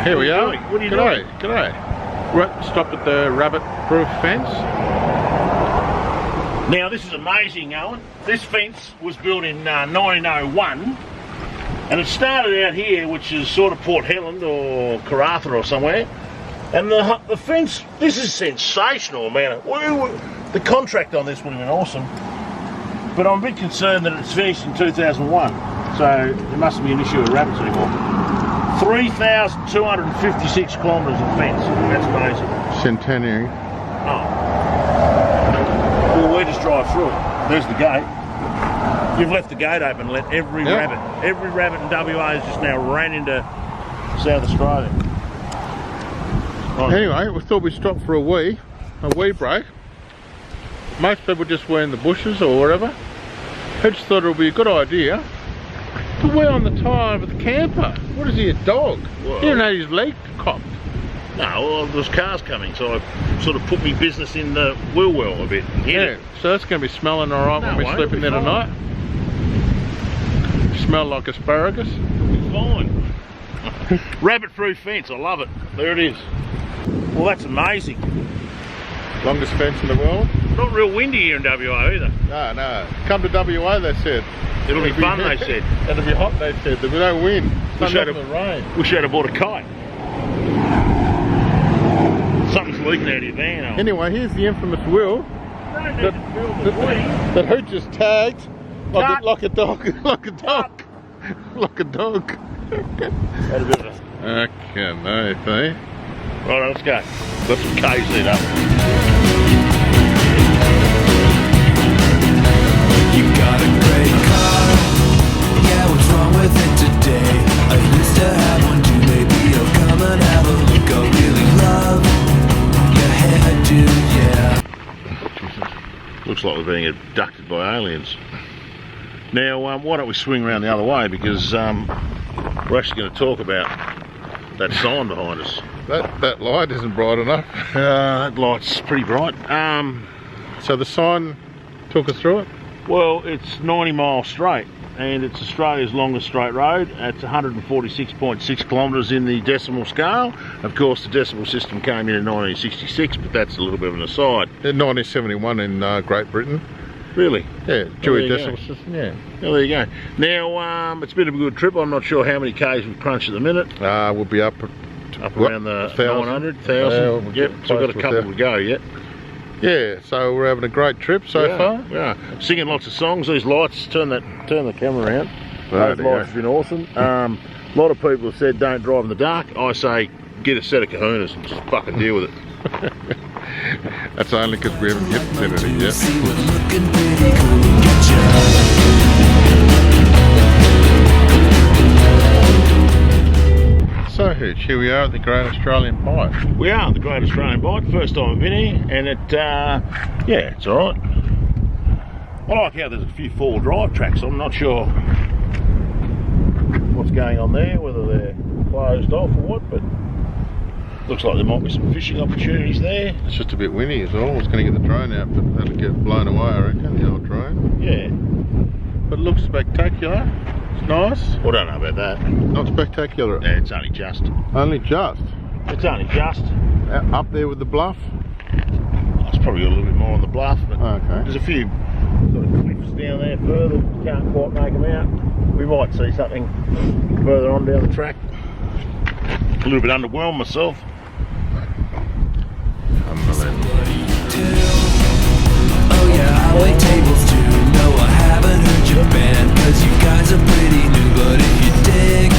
Here we are. What are you doing? G'day. Stopped at the rabbit-proof fence. Now this is amazing, Owen. This fence was built in 1901, and it started out here, which is sort of Port Helens or Karratha or somewhere. And the fence, this is sensational, man. The contract on this would have been awesome, but I'm a bit concerned that it's finished in 2001, so there mustn't be an issue with rabbits anymore. 3,256 kilometres of fence. That's amazing. Centenary. Oh. Well, we just drive through it. There's the gate. You've left the gate open, let every rabbit in WA has just now ran into South Australia. Anyway, we thought we'd stop for a wee break. Most people just wee in the bushes or whatever. Hooch thought it would be a good idea to wee on the tyre of the camper. What is he, a dog? Well, He didn't have his leg cocked. No, well, there was cars coming, so I sort of put my business in the wheel well a bit. Yeah, so that's going to be smelling alright when we slip in there tonight. Smell like asparagus. Fine. Rabbit-proof fence, I love it. There it is. Well, that's amazing. Longest fence in the world. Not real windy here in WA either. No. Come to WA, they said. It'll be fun, they said. It'll be hot, they said. There'll be no wind. Wish I'd rain. have bought a kite. Something's leaking out of your van. Anyway, here's the infamous wheel that Hooch just tagged like a dog. Like a dog. Like a dog. Had a bit of a... Okay, no, see. Right, let's go. Got some KZ up. You got a great car. Yeah, what's wrong with it today? I used to have one too. Maybe you'll come and have a look. I really love your hairdo, yeah. Looks like we're being abducted by aliens. Now, why don't we swing around the other way, because we're actually going to talk about that sign behind us. That light isn't bright enough. That light's pretty bright. So the sign took us through it? Well, it's 90 miles straight, and it's Australia's longest straight road. It's 146.6 kilometres in the decimal scale. Of course, the decimal system came in 1966, but that's a little bit of an aside. In 1971 in Great Britain. Really? Yeah, Dewey Decimal System, yeah. Well, there you go. Now, it's been a good trip. I'm not sure how many Ks we've crunched at the minute. We'll be up around the 900, 1,000. Yep, so we've got a couple to go yet. Yeah, so we're having a great trip so far. Yeah, singing lots of songs. These lights, turn the camera around. Those lights have been awesome. A lot of people have said don't drive in the dark. I say get a set of kahunas and just fucking deal with it. That's only because we haven't hit infinity yet. So Hooch, here we are at the Great Australian Bight. We are at the Great Australian Bight. First time I've been here, and yeah, it's alright. I like how there's a few four-wheel drive tracks. I'm not sure what's going on there, whether they're closed off or what, but looks like there might be some fishing opportunities there. It's just a bit windy as well. I was going to get the drone out, but that'll get blown away, I reckon, the old drone. Yeah. But it looks spectacular. It's nice. Well, I don't know about that. Not spectacular. Yeah, it's only just. Only just? It's only just. Up there with the bluff? It's probably got a little bit more on the bluff, but there's a few sort of cliffs down there further. Can't quite make them out. We might see something further on down the track. A little bit underwhelmed myself. Oh yeah, I wait tables too. No, I haven't heard your band, cause you guys are pretty new. But if you dig,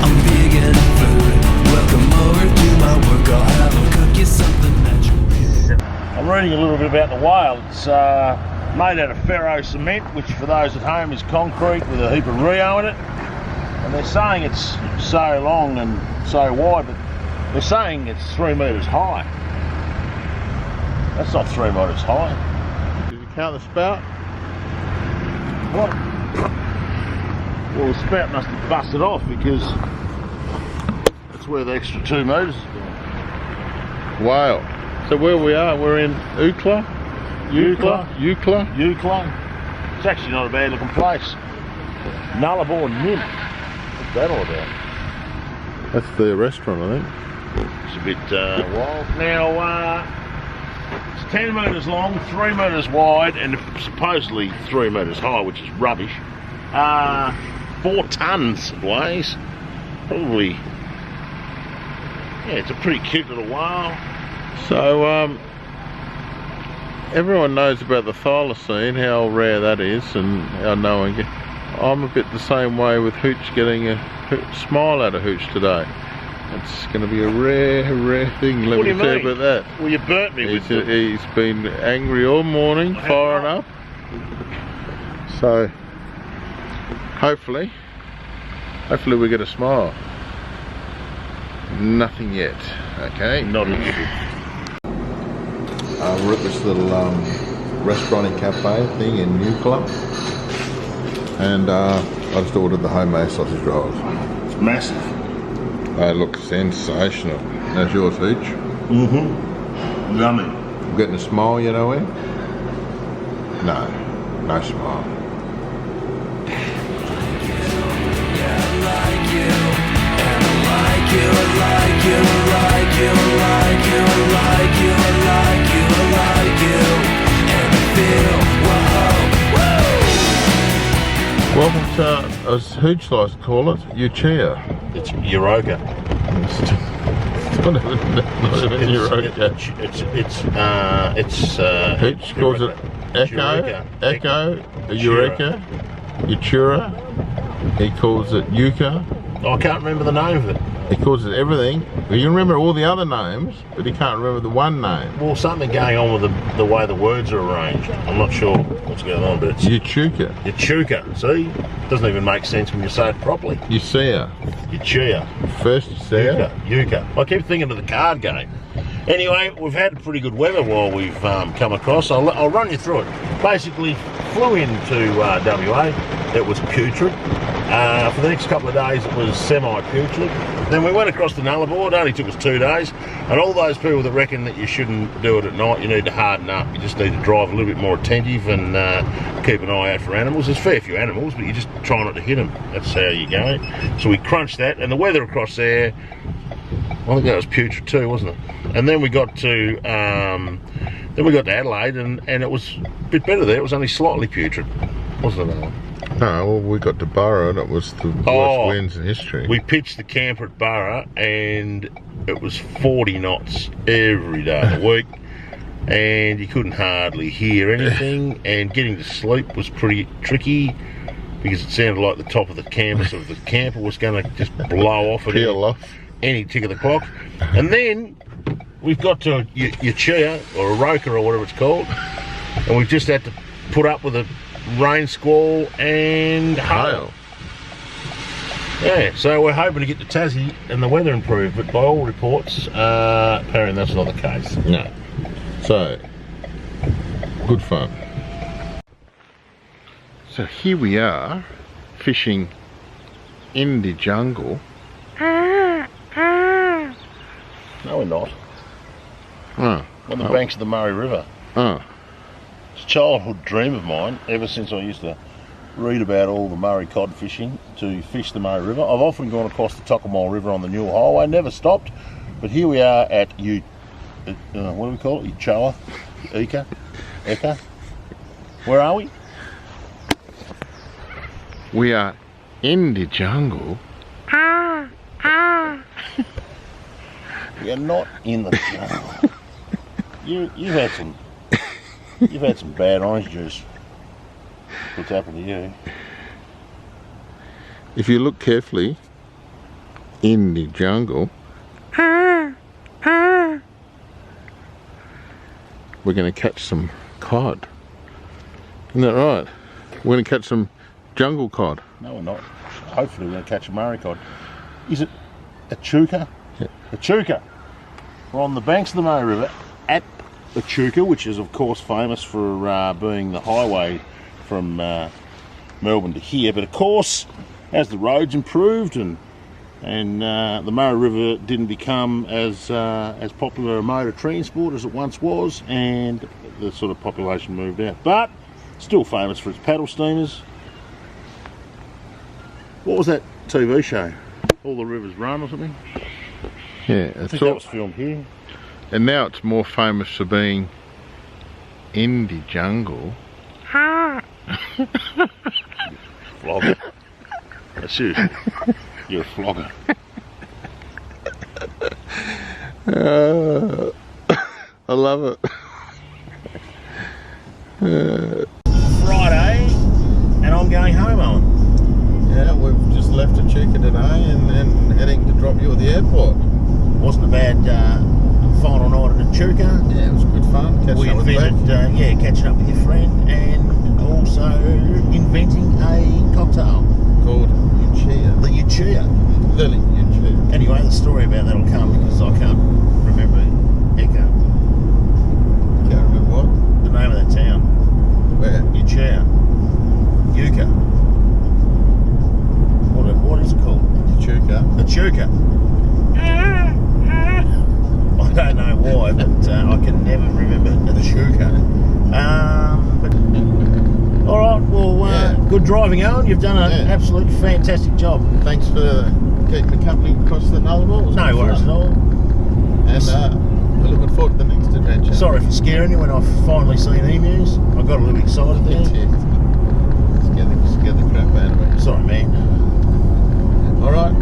I'm big in food. Welcome over to my work. I'll have them cook you something natural. I'm reading a little bit about the whale. It's made out of ferro cement, which for those at home is concrete with a heap of Rio in it. And they're saying it's so long and so wide, but they're saying it's 3 metres high. That's not 3 metres high. Did you count the spout? What? Well, the spout must have busted off, because that's where the extra 2 metres is going. Wow. So where we are, we're in Eucla? Eucla? It's actually not a bad looking place. Nullarbor Trip. What's that all about? That's the restaurant, I think. It's a bit wild. Now, it's 10 metres long, 3 metres wide, and supposedly 3 metres high, which is rubbish. 4 tonnes it weighs. Probably, yeah, it's a pretty cute little whale. So, everyone knows about the thylacine, how rare that is, and how no one gets. I'm a bit the same way with Hooch, getting a smile out of Hooch today. It's going to be a rare thing, let me tell you about that. Well, you burnt me with it. He's been angry all morning, firing up. So, hopefully we get a smile. Nothing yet, okay? Not yet. We're at this little restaurant and cafe thing in Nullarbor, and I just ordered the homemade sausage rolls. It's massive. They look sensational. That's yours, Hooch. Mm-hmm. Yummy. I'm getting a smile, you know, Ed? No smile. Welcome to, as Hooch likes to call it, Uchia. It's Europa. Not even Europa. Hooch calls it Echo, Eureka, Utura. He calls it Yucca. Oh, I can't remember the name of it. He calls it everything. Well, you can remember all the other names, but he can't remember the one name. Well, something going on with the way the words are arranged. I'm not sure what's going on, but it's Uchuka. Yuchuka. See? Doesn't even make sense when you say it properly. Yucia. Yuchia. First Yucia. Yucca. I keep thinking of the card game. Anyway, we've had pretty good weather while we've come across. I'll run you through it. Basically, flew into WA. It was putrid. For the next couple of days it was semi-putrid. Then we went across to Nullarbor. It only took us 2 days. And all those people that reckon that you shouldn't do it at night, you need to harden up. You just need to drive a little bit more attentive and keep an eye out for animals. There's a fair few animals, but you just try not to hit them. That's how you go. So we crunched that, and the weather across there, I think that was putrid too, wasn't it? And then we got to Adelaide, and it was a bit better there. It was only slightly putrid, wasn't it, Alan? No, well, we got to Burra, and it was the worst winds in history. We pitched the camper at Burra, and it was 40 knots every day of the week, and you couldn't hardly hear anything, and getting to sleep was pretty tricky because it sounded like the top of the canvas of the camper was going to just blow off at any tick of the clock. And then we've got to Yuchia, or Aroka, or whatever it's called, and we've just had to put up with a rain squall and hail. Yeah, so we're hoping to get to Tassie and the weather improved, but by all reports, apparently that's not the case. No. So, good fun. So here we are, fishing in the jungle. No, we're not. Oh. On the banks of the Murray River. Oh. It's a childhood dream of mine, ever since I used to read about all the Murray cod fishing, to fish the Murray River. I've often gone across the Tocumwal River on the Newell Highway, never stopped, but here we are at what do we call it? Eka? Where are we? We are in the jungle. We are not in the jungle. You've had some bad orange juice. What's happened to you? If you look carefully in the jungle, we're going to catch some cod. Isn't that right? We're going to catch some jungle cod. No, we're not. Hopefully we're going to catch a Murray cod. Is it a Chuka? Yeah. A Chuka. We're on the banks of the Murray River at Echuca, which is of course famous for being the highway from Melbourne to here, but of course as the roads improved and the Murray River didn't become as popular a mode of transport as it once was, and the sort of population moved out, but still famous for its paddle steamers. What was that TV show? All the Rivers Run or something. Yeah, I it's think all, that was filmed here. and now it's more famous for being in the jungle. Flogger. That's you. You're a flogger. I love it. Friday, and I'm going home, Owen. Yeah, we've just left Echuca today and then heading to drop you at the airport. Wasn't a bad final night at Echuca. Yeah, it was good fun. We Catching up with invented, catching up with your friend, and also inventing a cocktail. called Uchia. The Uchia. Lily Uchia. Anyway, the story about that'll come because I can't remember Echo. Can't remember what? The name of that town. Where? Uchia. Yucca. What is it called? Echuca. Echuca. I don't know why, but I can never remember the Echuca. All right, well, good driving, Owen. You've done an absolute fantastic job. Thanks for keeping me company across the Nullarbor. No worries at all. And we're looking forward to the next adventure. Sorry for scaring you when I've finally seen emus. I got a little excited there. Scared the crap out of me. Sorry, man. Alright,